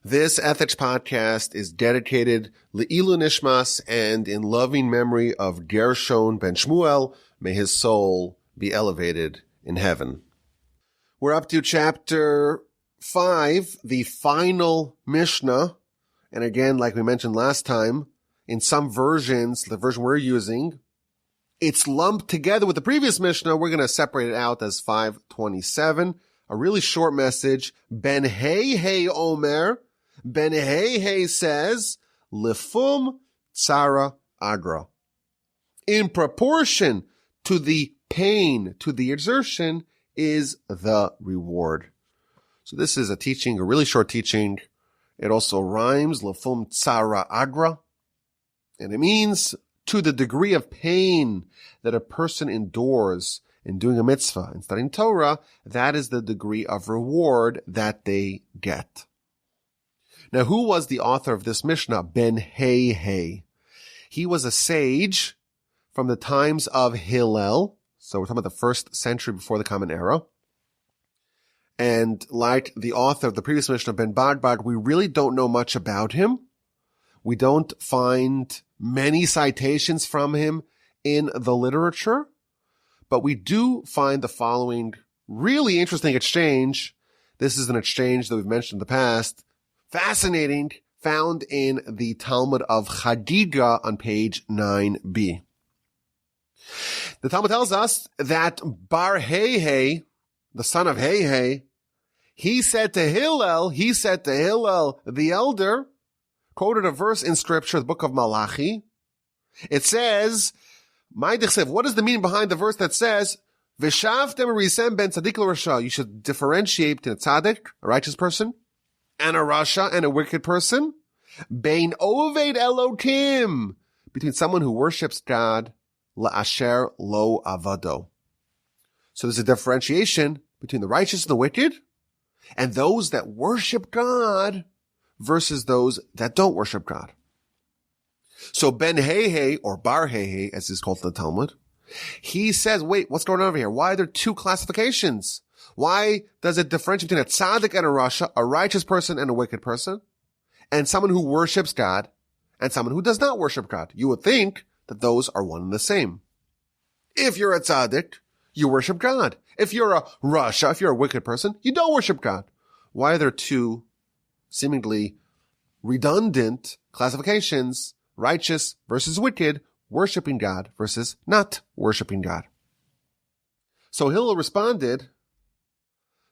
This ethics podcast is dedicated leilui nishmas and in loving memory of Gershon ben Shmuel. May his soul be elevated in heaven. We're up to chapter 5, the final Mishnah. And again, like we mentioned last time, in some versions, the version we're using, it's lumped together with the previous Mishnah. We're going to separate it out as 527. A really short message. Ben Hey Omer. Ben Hey says, Lefum Tsara Agra. In proportion to the pain, to the exertion, is the reward. So this is a teaching, a really short teaching. It also rhymes, Lefum Tsara Agra. And it means to the degree of pain that a person endures in doing a mitzvah and studying Torah, that is the degree of reward that they get. Now, who was the author of this Mishnah? Ben Hey. He was a sage from the times of Hillel. So we're talking about the 1st century before the Common Era. And like the author of the previous Mishnah, Ben Badbad, we really don't know much about him. We don't find many citations from him in the literature. But we do find the following really interesting exchange. This is an exchange that we've mentioned in the past. Fascinating, found in the Talmud of Chagiga on page 9b. The Talmud tells us that Bar Hey, the son of Hey, he said to Hillel the elder, quoted a verse in scripture, the book of Malachi. It says, what is the meaning behind the verse that says, V'shavtem risem ben tzaddik l'rasha? You should differentiate between a tzaddik, a righteous person, and a rasha, and a wicked person. Bein oved Elokim, between someone who worships God, la'asher lo avado. So there's a differentiation between the righteous and the wicked, and those that worship God versus those that don't worship God. So Ben Hey, or Bar Hey, as he's called in the Talmud, he says, wait, what's going on over here? Why are there two classifications? Why does it differentiate between a tzaddik and a rasha, a righteous person and a wicked person, and someone who worships God and someone who does not worship God? You would think that those are one and the same. If you're a tzaddik, you worship God. If you're a rasha, if you're a wicked person, you don't worship God. Why are there two seemingly redundant classifications? Righteous versus wicked, worshiping God versus not worshiping God. So Hillel responded,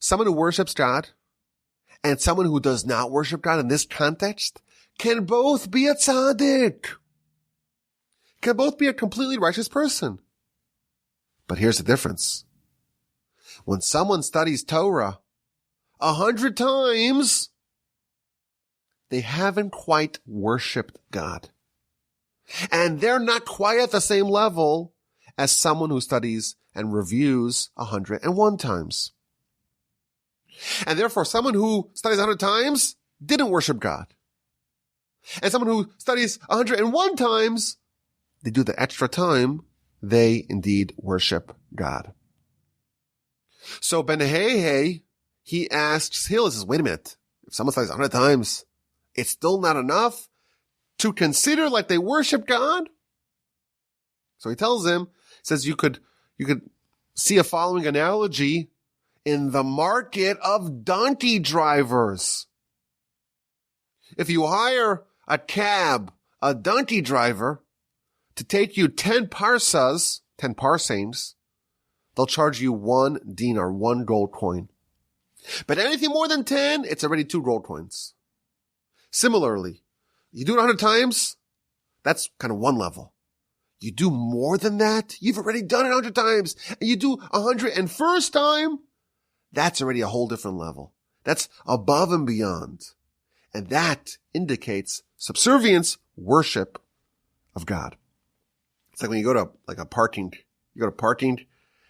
someone who worships God and someone who does not worship God in this context can both be a tzaddik, can both be a completely righteous person. But here's the difference. When someone studies Torah 100 times, they haven't quite worshipped God. And they're not quite at the same level as someone who studies and reviews 101 times. And therefore, someone who studies 100 times didn't worship God. And someone who studies 101 times, they do the extra time, they indeed worship God. So Ben Hey, he asks Hillel, says, wait a minute, if someone studies 100 times, it's still not enough to consider like they worship God? So he tells him, says you could see a following analogy in the market of donkey drivers. If you hire a cab, a donkey driver, to take you 10 parsas, 10 parseins, they'll charge you 1 dinar, 1 gold coin. But anything more than 10, it's already 2 gold coins. Similarly, you do it 100 times, that's kind of one level. You do more than that, you've already done it 100 times, and you do 101st time, that's already a whole different level. That's above and beyond. And that indicates subservience, worship of God. It's like when you go to parking,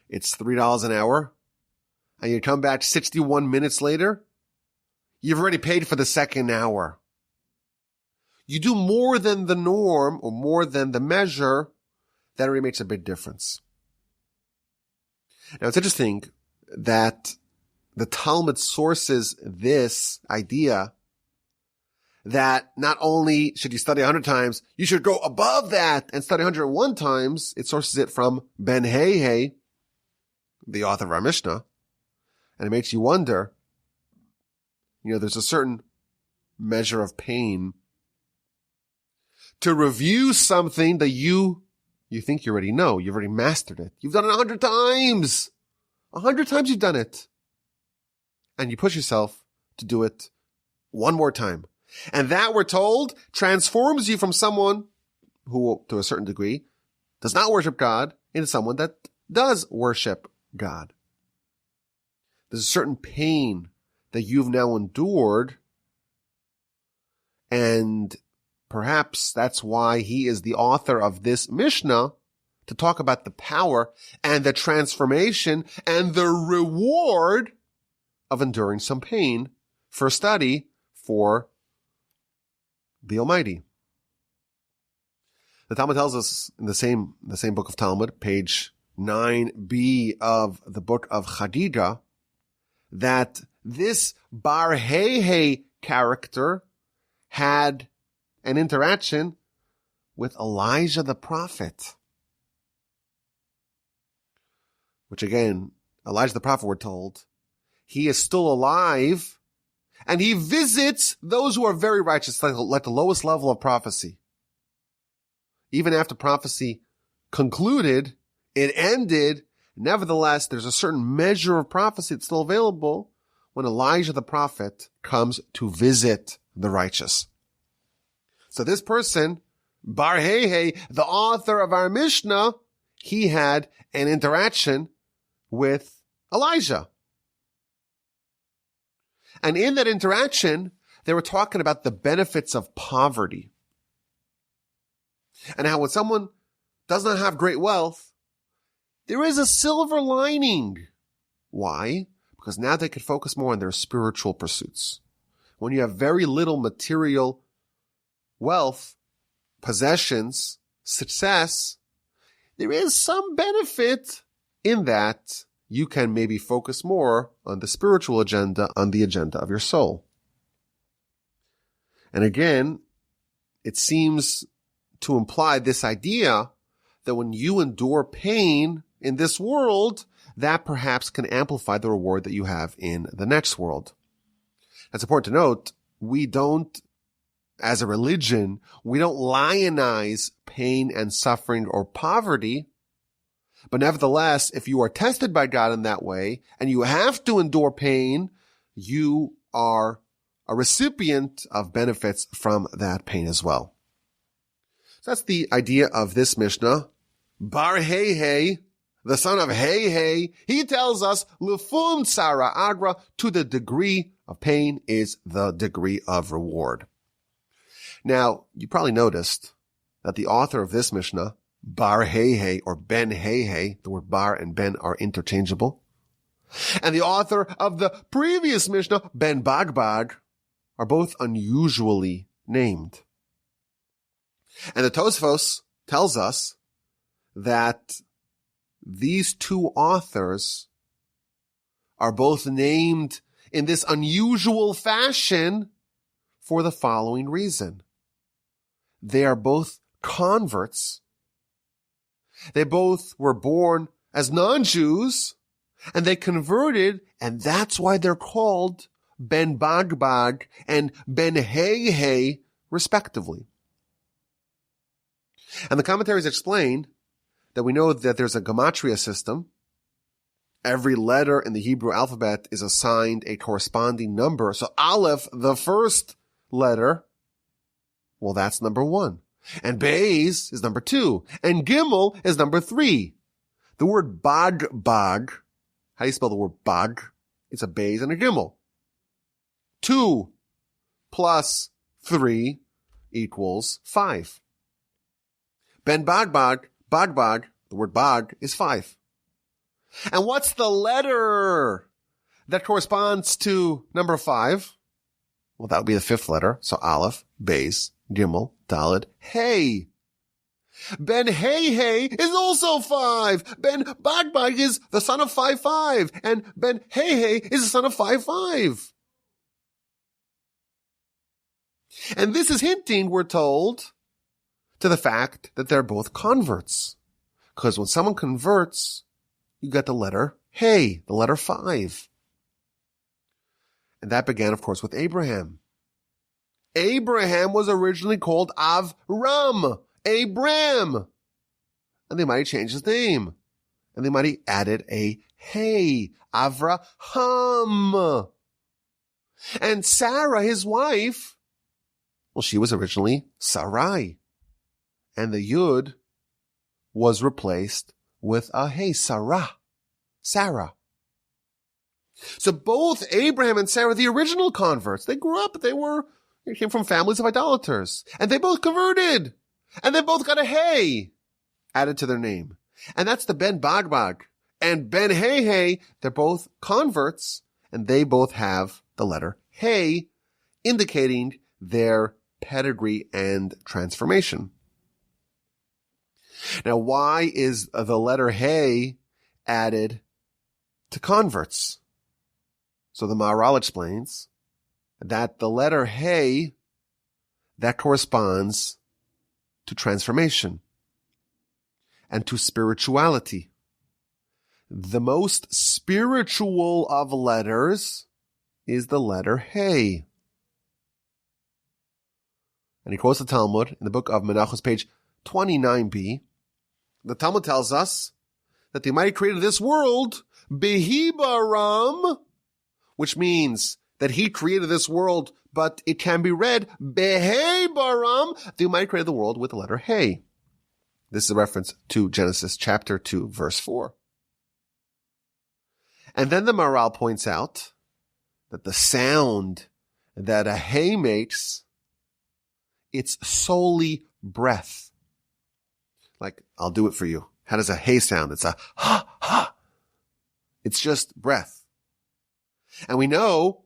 it's $3 an hour, and you come back 61 minutes later, you've already paid for the second hour. You do more than the norm or more than the measure, that already makes a big difference. Now, it's interesting that the Talmud sources this idea that not only should you study 100 times, you should go above that and study 101 times. It sources it from Ben Heihei, the author of our Mishnah. And it makes you wonder, there's a certain measure of pain to review something that you think you already know. You've already mastered it. You've done it 100 times. 100 times you've done it. And you push yourself to do it one more time. And that, we're told, transforms you from someone who, to a certain degree, does not worship God into someone that does worship God. There's a certain pain that you've now endured, and perhaps that's why he is the author of this Mishnah, to talk about the power and the transformation and the reward of enduring some pain for study for the Almighty. The Talmud tells us in the same book of Talmud, page 9b of the book of Chadida, that this Bar Heihei character had an interaction with Elijah the prophet. Which again, Elijah the prophet, we're told, he is still alive, and he visits those who are very righteous, like the lowest level of prophecy. Even after prophecy concluded, it ended. Nevertheless, there's a certain measure of prophecy that's still available when Elijah the prophet comes to visit the righteous. So this person, Bar Heihei, the author of our Mishnah, he had an interaction with Elijah. And in that interaction, they were talking about the benefits of poverty. And how when someone does not have great wealth, there is a silver lining. Why? Because now they can focus more on their spiritual pursuits. When you have very little material wealth, possessions, success, there is some benefit in that you can maybe focus more on the spiritual agenda, on the agenda of your soul. And again, it seems to imply this idea that when you endure pain in this world, that perhaps can amplify the reward that you have in the next world. That's important to note. We don't, as a religion, we don't lionize pain and suffering or poverty. But nevertheless, if you are tested by God in that way, and you have to endure pain, you are a recipient of benefits from that pain as well. So that's the idea of this Mishnah. Bar Heihei, the son of Heihei, he tells us, Lefum Tsara Agra, to the degree of pain is the degree of reward. Now, you probably noticed that the author of this Mishnah, Bar Heihei or Ben Heihei, the word bar and ben are interchangeable. And the author of the previous Mishnah, Ben Bagbag, are both unusually named. And the Tosfos tells us that these two authors are both named in this unusual fashion for the following reason. They are both converts. They both were born as non-Jews, and they converted, and that's why they're called Ben Bagbag and Ben Heihei, respectively. And the commentaries explain that we know that there's a gematria system. Every letter in the Hebrew alphabet is assigned a corresponding number. So Aleph, the first letter, well, that's number 1. And Beis is number 2. And Gimel is number 3. The word Bagbag, how do you spell the word Bag? It's a Beis and a Gimel. 2 plus 3 equals 5. Ben Bagbag, the word Bag, is 5. And what's the letter that corresponds to number 5? Well, that would be the 5th letter. So Aleph, Beis, Gimel, Daled, Hey. Ben Heihei is also 5. Ben Bagbag is the son of 5-5. And Ben Heihei is the son of 5-5. And this is hinting, we're told, to the fact that they're both converts. Because when someone converts, you get the letter Hey, the letter 5. And that began, of course, with Abraham. Abraham was originally called Avram, Abram. And they might have changed his name. And they might have added a Hey, Avraham. And Sarah, his wife, well, she was originally Sarai. And the Yud was replaced with a Hey, Sarah. So both Abraham and Sarah, the original converts, they grew up, they came from families of idolaters. And they both converted. And they both got a Hey added to their name. And that's the Ben Bagbag and Ben Hey. They're both converts, and they both have the letter Hey, indicating their pedigree and transformation. Now, why is the letter Hey added to converts? So the Maharal explains that the letter Hey, that corresponds to transformation and to spirituality. The most spiritual of letters is the letter Hey. And he quotes the Talmud in the book of Menachos, page 29b. The Talmud tells us that the Almighty created this world, Behi Baram, which means that he created this world, but it can be read, Behei Baram. The Almighty created the world with the letter Hey. This is a reference to Genesis chapter 2, verse 4. And then the Maharal points out that the sound that a Hey makes, it's solely breath. Like, I'll do it for you. How does a Hey sound? It's a ha, ha. It's just breath. And we know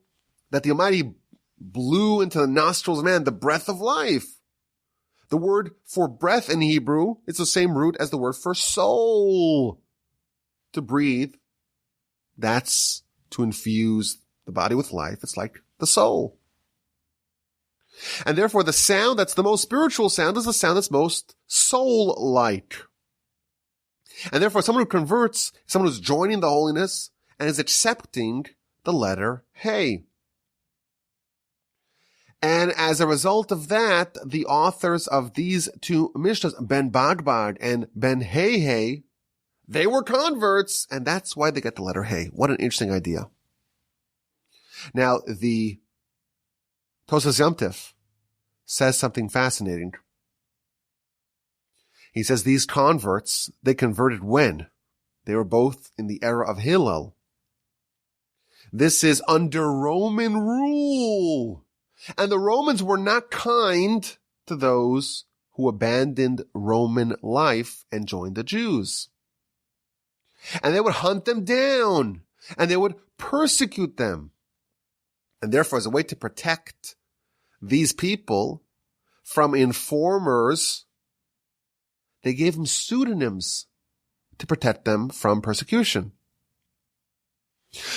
that the Almighty blew into the nostrils of man the breath of life. The word for breath in Hebrew is the same root as the word for soul. To breathe, that's to infuse the body with life. It's like the soul. And therefore, the sound that's the most spiritual sound is the sound that's most soul-like. And therefore, someone who converts, someone who's joining the holiness and is accepting the letter Hey. And as a result of that, the authors of these two Mishnahs, Ben Bagbag and Ben Hey, they were converts, and that's why they get the letter Hey. What an interesting idea. Now, the Tosas Yom Tif says something fascinating. He says these converts, they converted when? They were both in the era of Hillel. This is under Roman rule. And the Romans were not kind to those who abandoned Roman life and joined the Jews. And they would hunt them down, and they would persecute them. And therefore, as a way to protect these people from informers, they gave them pseudonyms to protect them from persecution.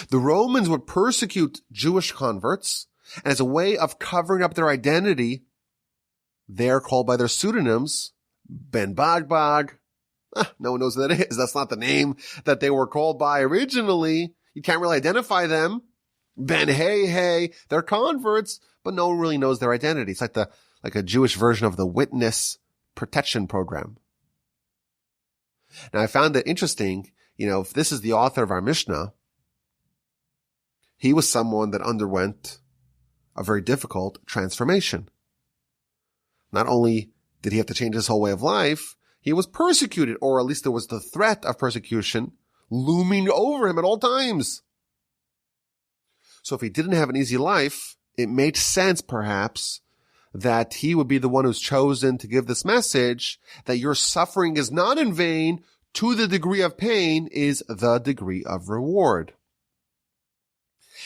The Romans would persecute Jewish converts, and as a way of covering up their identity, they're called by their pseudonyms, Ben Bagbag. No one knows who that is. That's not the name that they were called by originally. You can't really identify them. Ben Hey, they're converts, but no one really knows their identity. It's like a Jewish version of the witness protection program. Now, I found it interesting, if this is the author of our Mishnah, he was someone that underwent a very difficult transformation. Not only did he have to change his whole way of life, he was persecuted, or at least there was the threat of persecution looming over him at all times. So if he didn't have an easy life, it made sense, perhaps, that he would be the one who's chosen to give this message that your suffering is not in vain. To the degree of pain is the degree of reward.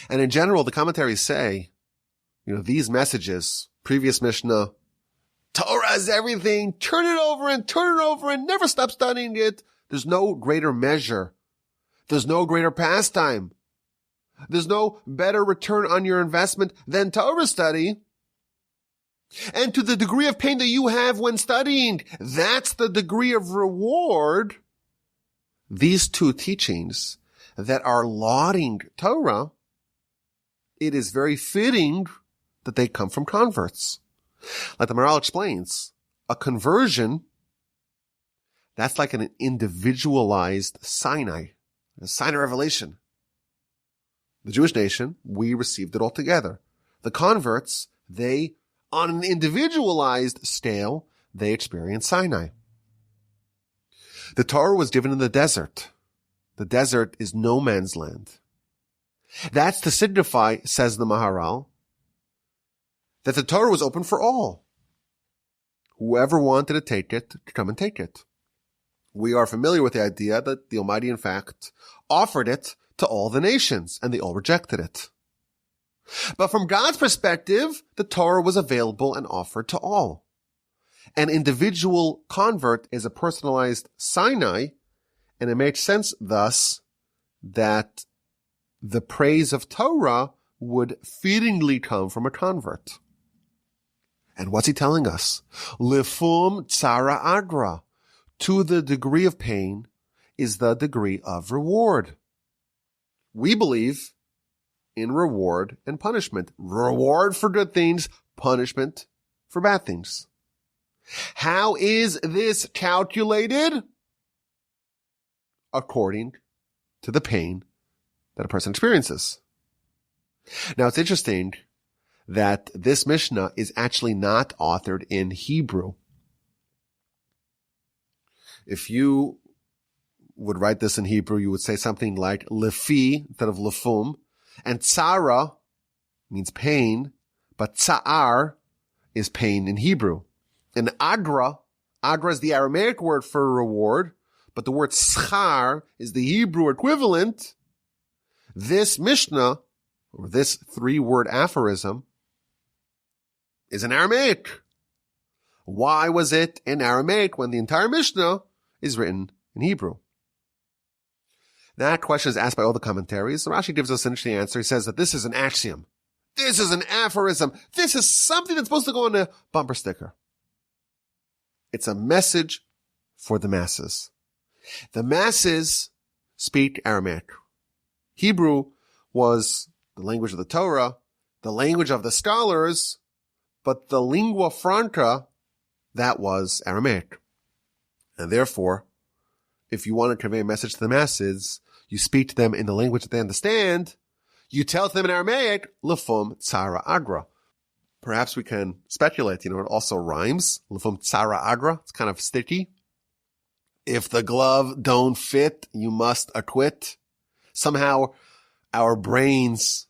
And in general, the commentaries say, these messages, previous Mishnah, Torah is everything, turn it over and never stop studying it. There's no greater measure. There's no greater pastime. There's no better return on your investment than Torah study. And to the degree of pain that you have when studying, that's the degree of reward. These two teachings that are lauding Torah, it is very fitting that they come from converts. Like the Maharal explains, a conversion, that's like an individualized Sinai, a Sinai revelation. The Jewish nation, we received it all together. The converts, they, on an individualized scale, they experience Sinai. The Torah was given in the desert. The desert is no man's land. That's to signify, says the Maharal, that the Torah was open for all. Whoever wanted to take it, could come and take it. We are familiar with the idea that the Almighty, in fact, offered it to all the nations, and they all rejected it. But from God's perspective, the Torah was available and offered to all. An individual convert is a personalized Sinai, and it makes sense thus that the praise of Torah would fittingly come from a convert. And what's he telling us? Lifum tzara agra. To the degree of pain is the degree of reward. We believe in reward and punishment. Reward for good things, punishment for bad things. How is this calculated? According to the pain that a person experiences. Now, it's interesting that this Mishnah is actually not authored in Hebrew. If you would write this in Hebrew, you would say something like lefi instead of lefum, and tzara means pain, but tsa'ar is pain in Hebrew. And agra is the Aramaic word for reward, but the word schar is the Hebrew equivalent. This Mishnah, or this 3-word aphorism, is in Aramaic. Why was it in Aramaic when the entire Mishnah is written in Hebrew? That question is asked by all the commentaries. So Rashi gives us an interesting answer. He says that this is an axiom. This is an aphorism. This is something that's supposed to go on a bumper sticker. It's a message for the masses. The masses speak Aramaic. Hebrew was the language of the Torah, the language of the scholars, but the lingua franca, that was Aramaic. And therefore, if you want to convey a message to the masses, you speak to them in the language that they understand. You tell them in Aramaic, lefum tzara agra. Perhaps we can speculate, it also rhymes. Lefum tzara agra. It's kind of sticky. If the glove don't fit, you must acquit. Somehow our brains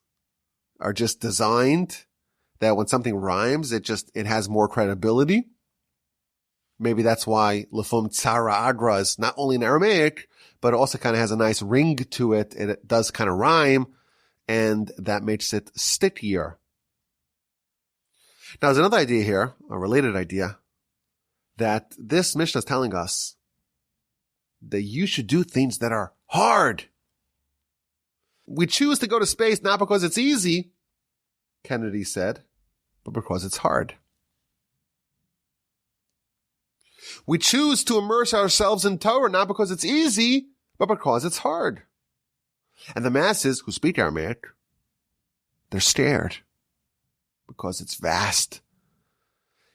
are just designed that when something rhymes, it has more credibility. Maybe that's why lefum tzara agra is not only in Aramaic, but it also kind of has a nice ring to it, and it does kind of rhyme, and that makes it stickier. Now, there's another idea here, a related idea, that this Mishnah is telling us that you should do things that are hard. We choose to go to space not because it's easy, Kennedy said, but because it's hard. We choose to immerse ourselves in Torah not because it's easy, but because it's hard. And the masses who speak Aramaic, they're scared because it's vast.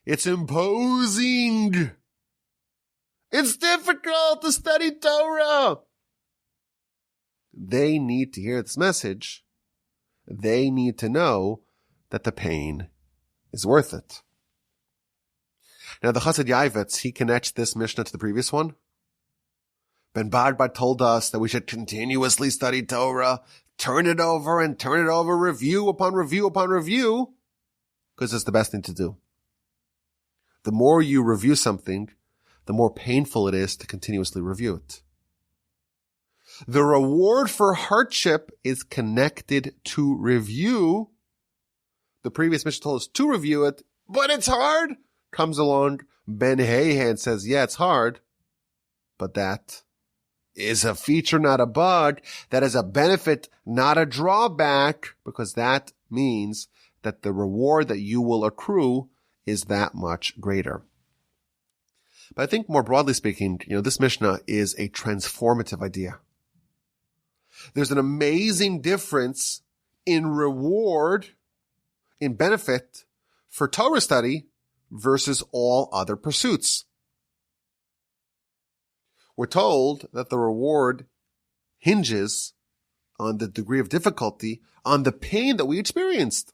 It's imposing. It's difficult to study Torah. They need to hear this message. They need to know that the pain is worth it. Now, the Chassid Yavitz, he connects this Mishnah to the previous one. Ben Bagbat told us that we should continuously study Torah, turn it over and turn it over, review upon review upon review, because it's the best thing to do. The more you review something, the more painful it is to continuously review it. The reward for hardship is connected to review. The previous Mishnah told us to review it, but it's hard. Comes along Ben Hayhan and says, yeah, it's hard, but that is a feature, not a bug. That is a benefit, not a drawback, because that means that the reward that you will accrue is that much greater. But I think more broadly speaking, this Mishnah is a transformative idea. There's an amazing difference in reward, in benefit for Torah study versus all other pursuits. We're told that the reward hinges on the degree of difficulty, on the pain that we experienced.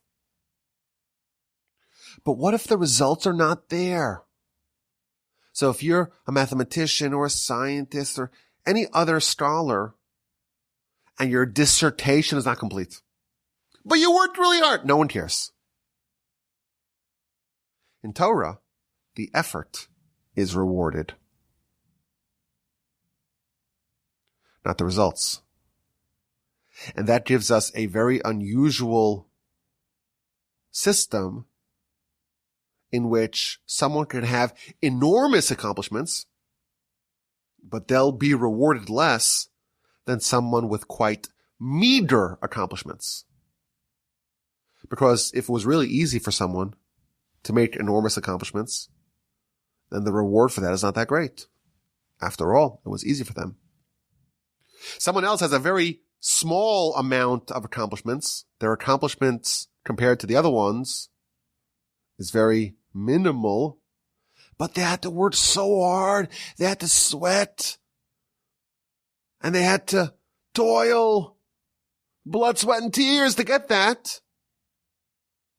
But what if the results are not there? So if you're a mathematician or a scientist or any other scholar and your dissertation is not complete, but you worked really hard, no one cares. In Torah, the effort is rewarded, not the results. And that gives us a very unusual system in which someone can have enormous accomplishments, but they'll be rewarded less than someone with quite meager accomplishments. Because if it was really easy for someone to make enormous accomplishments, then the reward for that is not that great. After all, it was easy for them. Someone else has a very small amount of accomplishments. Their accomplishments compared to the other ones is very minimal, but they had to work so hard. They had to sweat and they had to toil, blood, sweat, and tears to get that.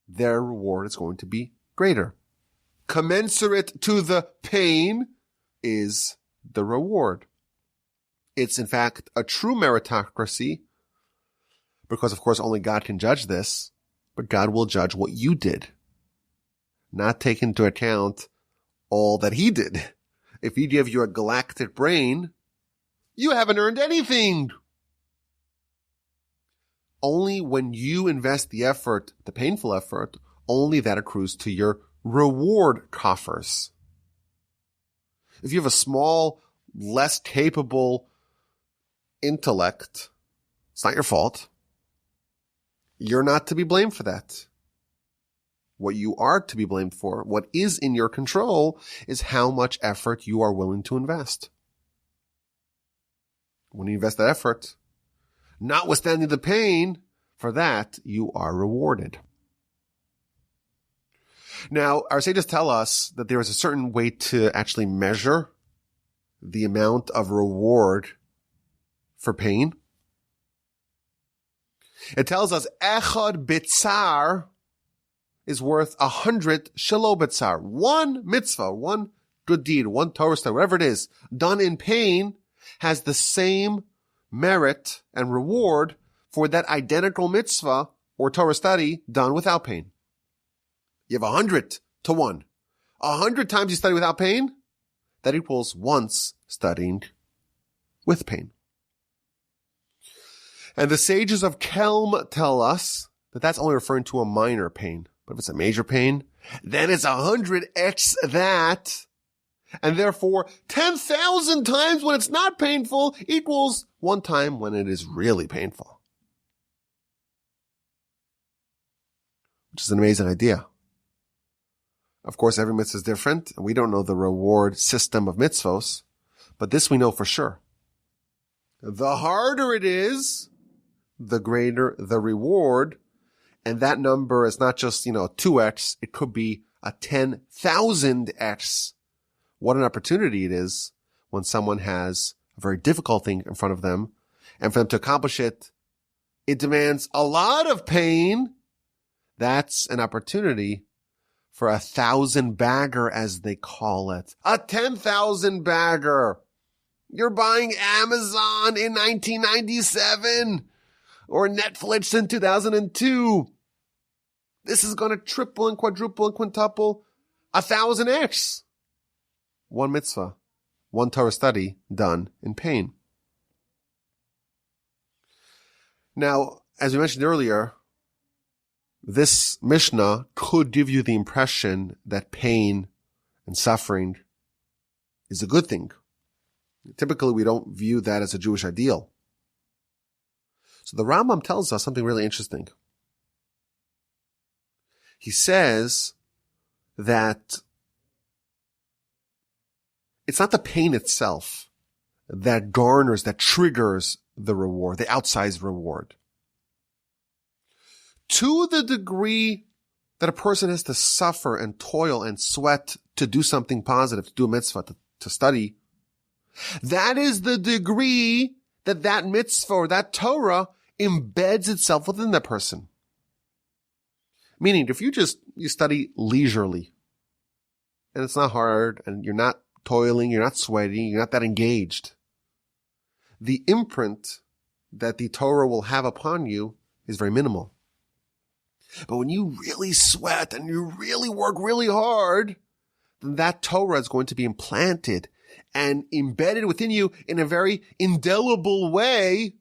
Their reward is going to be greater. Commensurate to the pain is the reward. It's in fact a true meritocracy because, of course, only God can judge this, but God will judge what you did, not take into account all that he did. If he gave you a galactic brain, you haven't earned anything. Only when you invest the effort, the painful effort, only that accrues to your reward coffers. If you have a small, less capable intellect, it's not your fault. You're not to be blamed for that. What you are to be blamed for, what is in your control, is how much effort you are willing to invest. When you invest that effort, notwithstanding the pain, for that you are rewarded. Now, our sages tell us that there is a certain way to actually measure the amount of reward for pain. It tells us echad bitzar is worth 100 shelo bitzar. One mitzvah, one good deed, one Torah study, whatever it is, done in pain has the same merit and reward for that identical mitzvah or Torah study done without pain. You have 100 to 1. 100 times you study without pain, that equals once studying with pain. And the sages of Kelm tell us that that's only referring to a minor pain. But if it's a major pain, then it's 100x that. And therefore, 10,000 times when it's not painful equals one time when it is really painful. Which is an amazing idea. Of course, every mitzvah is different, and we don't know the reward system of mitzvos, but this we know for sure. The harder it is, the greater the reward, and that number is not just, 2x, it could be a 10,000x. What an opportunity it is when someone has a very difficult thing in front of them, and for them to accomplish it, it demands a lot of pain. That's an opportunity for 1,000 bagger, as they call it. A 10,000 bagger. You're buying Amazon in 1997 or Netflix in 2002. This is going to triple and quadruple and quintuple 1,000x. One mitzvah, one Torah study done in pain. Now, as we mentioned earlier, this Mishnah could give you the impression that pain and suffering is a good thing. Typically, we don't view that as a Jewish ideal. So the Rambam tells us something really interesting. He says that it's not the pain itself that garners, that triggers the reward, the outsized reward. To the degree that a person has to suffer and toil and sweat to do something positive, to do a mitzvah, to study, that is the degree that that mitzvah or that Torah embeds itself within that person. Meaning, if you study leisurely, and it's not hard, and you're not toiling, you're not sweating, you're not that engaged, the imprint that the Torah will have upon you is very minimal. But when you really sweat and you really work really hard, then that Torah is going to be implanted and embedded within you in a very indelible way.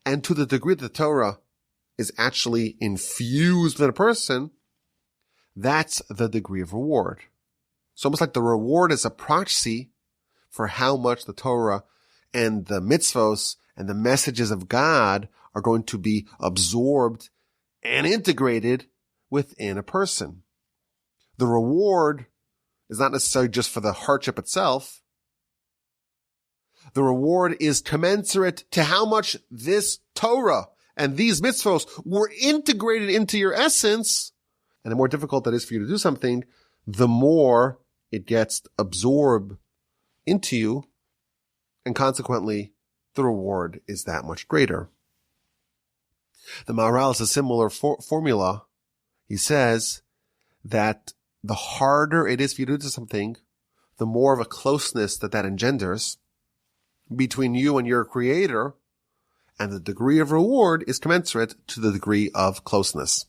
And to the degree that the Torah is actually infused within a person, that's the degree of reward. It's almost like the reward is a proxy for how much the Torah and the mitzvos and the messages of God are going to be absorbed and integrated within a person. The reward is not necessarily just for the hardship itself. The reward is commensurate to how much this Torah and these mitzvos were integrated into your essence. And the more difficult that is for you to do something, the more it gets absorbed into you. And consequently, the reward is that much greater. The Maharal has a similar formula. He says that the harder it is for you to do something, the more of a closeness that engenders between you and your creator, and the degree of reward is commensurate to the degree of closeness.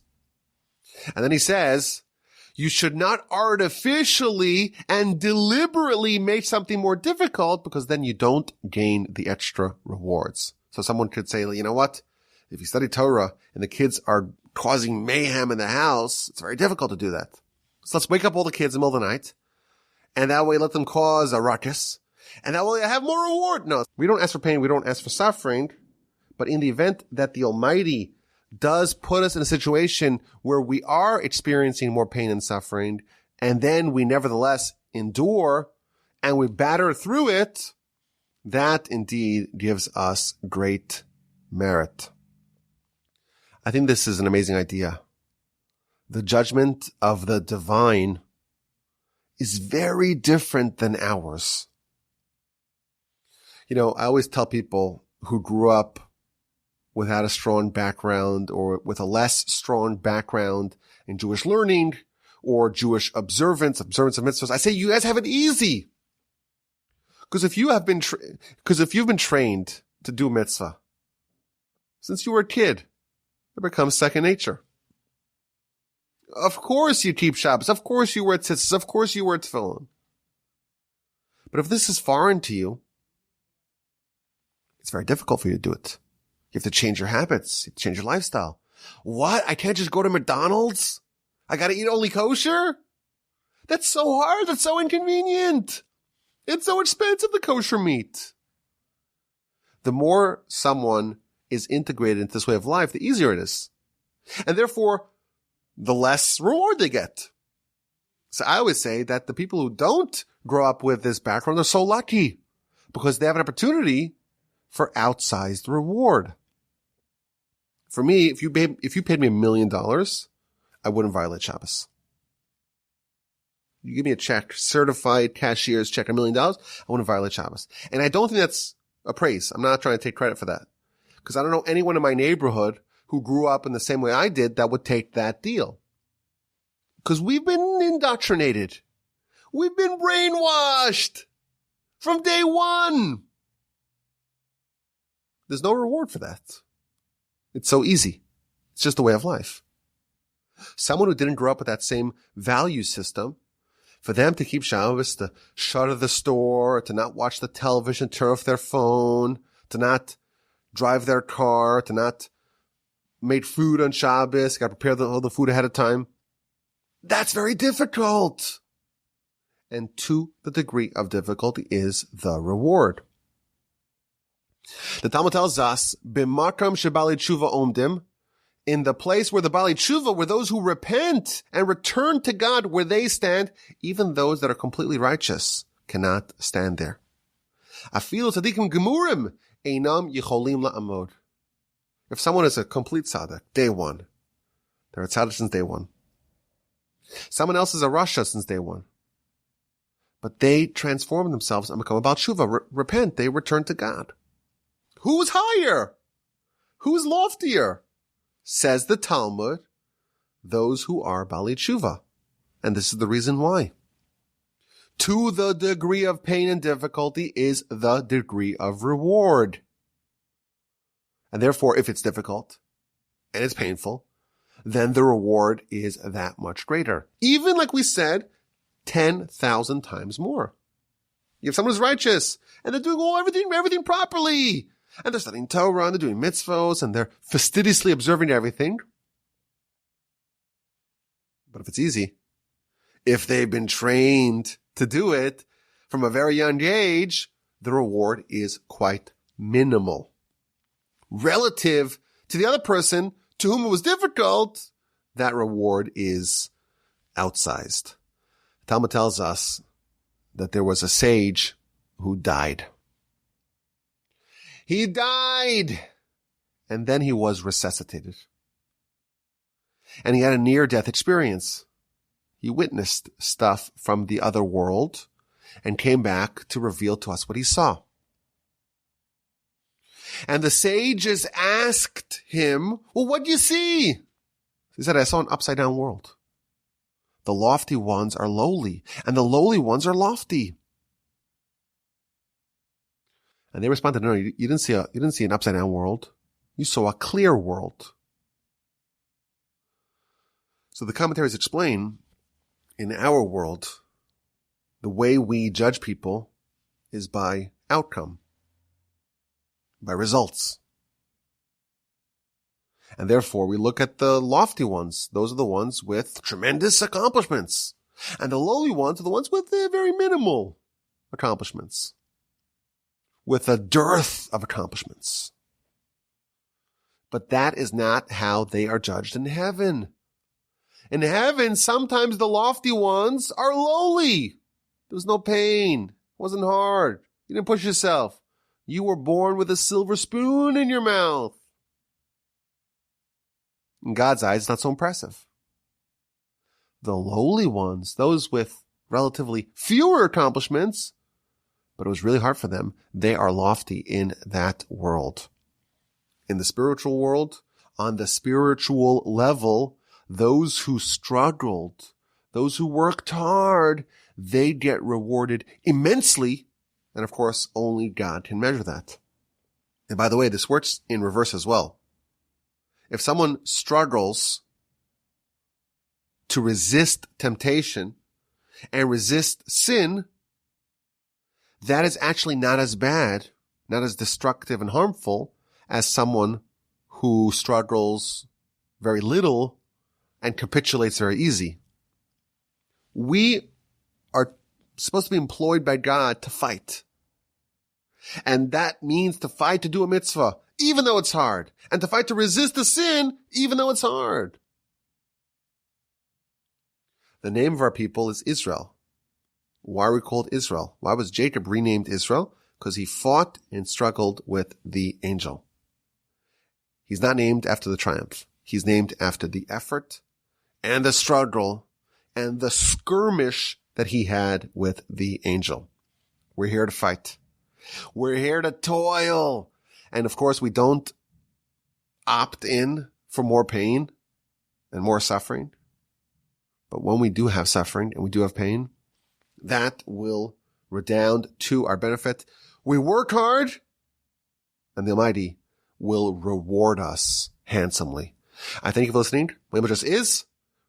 And then he says, you should not artificially and deliberately make something more difficult, because then you don't gain the extra rewards. So someone could say, you know what? If you study Torah and the kids are causing mayhem in the house, it's very difficult to do that. So let's wake up all the kids in the middle of the night, and that way let them cause a ruckus, and that way I have more reward. No, we don't ask for pain, we don't ask for suffering, but in the event that the Almighty does put us in a situation where we are experiencing more pain and suffering, and then we nevertheless endure, and we batter through it, that indeed gives us great merit. I think this is an amazing idea. The judgment of the divine is very different than ours. You know, I always tell people who grew up without a strong background or with a less strong background in Jewish learning or Jewish observance of mitzvahs, I say you guys have it easy. Because if you've been trained to do mitzvah since you were a kid, it becomes second nature. Of course you keep Shabbos. Of course you wear tzitzis. Of course you wear tefillin. But if this is foreign to you, it's very difficult for you to do it. You have to change your habits. You have to change your lifestyle. What? I can't just go to McDonald's? I gotta eat only kosher? That's so hard. That's so inconvenient. It's so expensive, the kosher meat. The more someone is integrated into this way of life, the easier it is. And therefore, the less reward they get. So I always say that the people who don't grow up with this background are so lucky, because they have an opportunity for outsized reward. For me, if you paid me $1 million, I wouldn't violate Shabbos. You give me a check, certified cashier's check, $1 million, I wouldn't violate Shabbos. And I don't think that's a praise. I'm not trying to take credit for that, because I don't know anyone in my neighborhood who grew up in the same way I did that would take that deal. Because we've been indoctrinated. We've been brainwashed from day one. There's no reward for that. It's so easy. It's just a way of life. Someone who didn't grow up with that same value system, for them to keep Shabbos, to shutter the store, to not watch the television, turn off their phone, to not drive their car, to not make food on Shabbos, got to prepare all the food ahead of time. That's very difficult. And to the degree of difficulty is the reward. The Talmud tells us, "B'makam shebali tshuva omdim," in the place where the Bali Tshuva, where those who repent and return to God, where they stand, even those that are completely righteous cannot stand there. Afilu tzadikim gemurim einam yicholim la'amod. If someone is a complete tzaddik, day one, they're a tzaddik since day one. Someone else is a rasha since day one. But they transform themselves and become a Baal Tshuva, repent, they return to God. Who's higher? Who's loftier? Says the Talmud, those who are Bali Tshuva. And this is the reason why. To the degree of pain and difficulty is the degree of reward. And therefore, if it's difficult and it's painful, then the reward is that much greater. Even like we said, 10,000 times more. You have someone who's righteous and they're doing everything properly. And they're studying Torah and they're doing mitzvos and they're fastidiously observing everything. But if it's easy, if they've been trained to do it from a very young age, the reward is quite minimal. Relative to the other person to whom it was difficult, that reward is outsized. Talmud tells us that there was a sage who died. He died, and then he was resuscitated. And he had a near-death experience. He witnessed stuff from the other world and came back to reveal to us what he saw. And the sages asked him, well, what do you see? He said, I saw an upside-down world. The lofty ones are lowly, and the lowly ones are lofty. And they responded, no, you didn't see an upside-down world. You saw a clear world. So the commentaries explain, in our world, the way we judge people is by outcome, by results. And therefore, we look at the lofty ones. Those are the ones with tremendous accomplishments. And the lowly ones are the ones with very minimal accomplishments, with a dearth of accomplishments. But that is not how they are judged in heaven. In heaven, sometimes the lofty ones are lowly. There was no pain. It wasn't hard. You didn't push yourself. You were born with a silver spoon in your mouth. In God's eyes, it's not so impressive. The lowly ones, those with relatively fewer accomplishments, but it was really hard for them, they are lofty in that world. In the spiritual world, on the spiritual level, those who struggled, those who worked hard, they get rewarded immensely. And of course, only God can measure that. And by the way, this works in reverse as well. If someone struggles to resist temptation and resist sin, that is actually not as bad, not as destructive and harmful as someone who struggles very little and capitulates very easy. We are supposed to be employed by God to fight. And that means to fight to do a mitzvah, even though it's hard. And to fight to resist the sin, even though it's hard. The name of our people is Israel. Why are we called Israel? Why was Jacob renamed Israel? Because he fought and struggled with the angel. He's not named after the triumph. He's named after the effort and the struggle and the skirmish that he had with the angel. We're here to fight. We're here to toil. And of course, we don't opt in for more pain and more suffering. But when we do have suffering and we do have pain, that will redound to our benefit. We work hard, and the Almighty will reward us handsomely. I thank you for listening. My email address is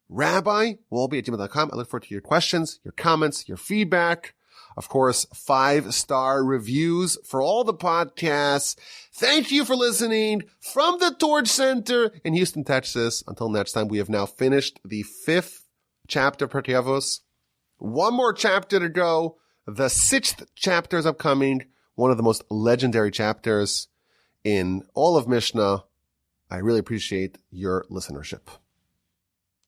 rabbi@gmail.com. I look forward to your questions, your comments, your feedback. Of course, 5-star reviews for all the podcasts. Thank you for listening from the Torch Center in Houston, Texas. Until next time, we have now finished the 5th chapter of Pirkei Avos. One more chapter to go. The 6th chapter is upcoming. One of the most legendary chapters in all of Mishnah. I really appreciate your listenership.